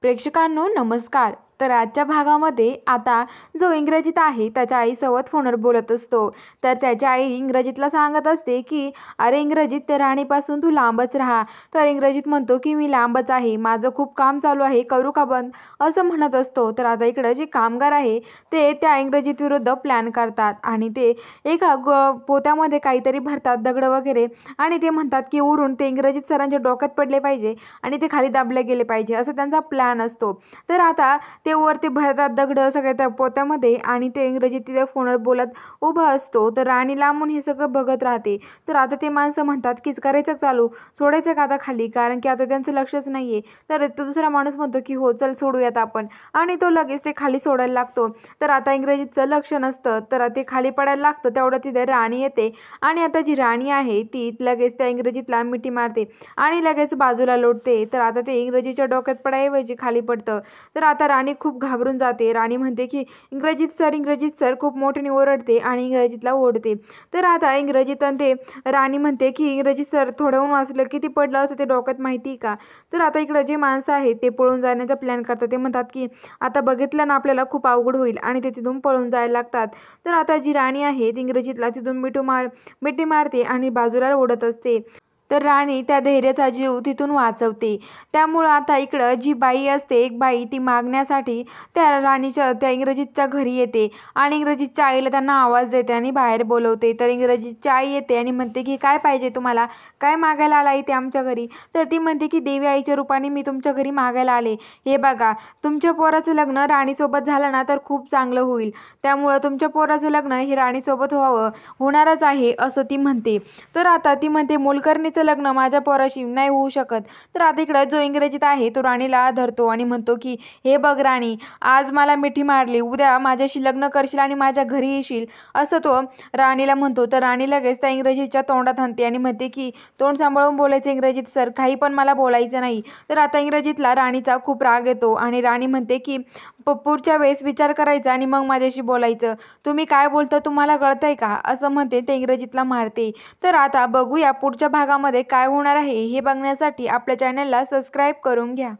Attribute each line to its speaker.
Speaker 1: प्रेक्षकांनो नमस्कार। तर आजच्या भागामध्ये आता जो इंग्रजीत आहे त्याच्या आईसोबत फोनवर बोलत असतो। तर त्याची आई इंग्रजीतला सांगत असते की अरे इंग्रजीत त्या राणीपासून तू लांबच राहा। तर इंग्रजीत म्हणतो की मी लांबच आहे, माझं खूप काम चालू आहे, करू का बंद, असं म्हणत असतो। तर आता इकडे जे कामगार आहे ते त्या इंग्रजीत विरुद्ध प्लॅन करतात आणि ते एका पोत्यामध्ये काहीतरी भरतात दगड वगैरे आणि ते म्हणतात की उरून ते इंग्रजीत सरांच्या डोक्यात पडले पाहिजे आणि ते खाली दाबले गेले पाहिजे, असं त्यांचा प्लॅन असतो। तर आता ते वरती भरतात दगड सगळे त्या पोत्यामध्ये आणि ते इंग्रजीत तिथे फोनवर बोलत उभा असतो। तर राणी लांबून हे सगळं बघत राहते। तर आता ते माणसं म्हणतात कीच करायचं चालू, सोडायचं का आता खाली, कारण की आता त्यांचं लक्षच नाहीये। तर तो दुसरा माणूस म्हणतो की हो चल सोडूयात आपण, आणि तो लगेच ते खाली सोडायला लागतो। तर आता इंग्रजीतचं लक्ष नसतं तर ते खाली पडायला लागतं, तेवढं तिथे राणी येते आणि आता जी राणी आहे ती लगेच त्या इंग्रजीतला मिठी मारते आणि लगेच बाजूला लोटते। तर आता ते इंग्रजीच्या डोक्यात पडायऐवजी खाली पडतं। तर आता राणी खूप घाबरून जाते। राणी म्हणते की इंग्रजीत सर खूप मोठ्याने ओरडते आणि इंग्रजीतला ओढते। तर आता इंग्रजीत ते राणी म्हणते की इंग्रजी सर थोडं वाचलं किती पडलं असं ते डोक्यात माहिती का। तर आता इकडं जे माणसं आहेत ते पळून जाण्याचा प्लॅन करतात। ते म्हणतात की आता बघितलं ना आपल्याला खूप अवघड होईल आणि ते तिथून पळून जायला लागतात। तर आता जी राणी आहे ती इंग्रजीतला तिथून मिठी मारते आणि बाजूला ओढत असते। तर राणी त्या धैर्याचा जीव तिथून वाचवते। त्यामुळं आता इकडं जी बाई असते, एक बाई, ती मागण्यासाठी त्या राणीच्या त्या इंग्रजीतच्या घरी येते आणि इंग्रजीतच्या आईला त्यांना आवाज देते आणि बाहेर बोलवते। तर इंग्रजीची आई येते आणि म्हणते की काय पाहिजे तुम्हाला, काय मागायला आला इथे आमच्या घरी। तर ती म्हणते की देवी आईच्या रूपाने मी तुमच्या घरी मागायला आले। हे बघा, तुमच्या पोराचं लग्न राणीसोबत झालं ना तर खूप चांगलं होईल, त्यामुळं तुमच्या पोराचं लग्न हे राणीसोबत होणारच आहे असं ती म्हणते। तर आता ती म्हणते मोलकरणीचं लग्न माझ्या पोराशी नाही होऊ शकत। तर आता इकडे जो इंग्रजीत आहे तो राणीला धरतो आणि म्हणतो की हे बघ राणी, आज मला मिठी मारली, उद्या माझ्याशी लग्न करशील आणि माझ्या घरी येशील, असं तो राणीला म्हणतो। तर राणी लगेच त्या इंग्रजीच्या तोंडात हाणते आणि म्हणते की तोंड सांभाळून बोलायचं इंग्रजीत सर, काही पण मला बोलायचं नाही। तर आता इंग्रजीतला राणीचा खूप राग येतो आणि राणी म्हणते की पुढच्या वेळेस विचार करायचा आणि मग माझ्याशी बोलायचं, तुम्ही काय बोलता तुम्हाला कळतंय का, असं म्हणते ते इंग्रजीतला मारते। तर आता बघूया पुढच्या भागामध्ये काय होणार आहे हे बघण्यासाठी आपल्या चॅनलला सबस्क्राईब करून घ्या।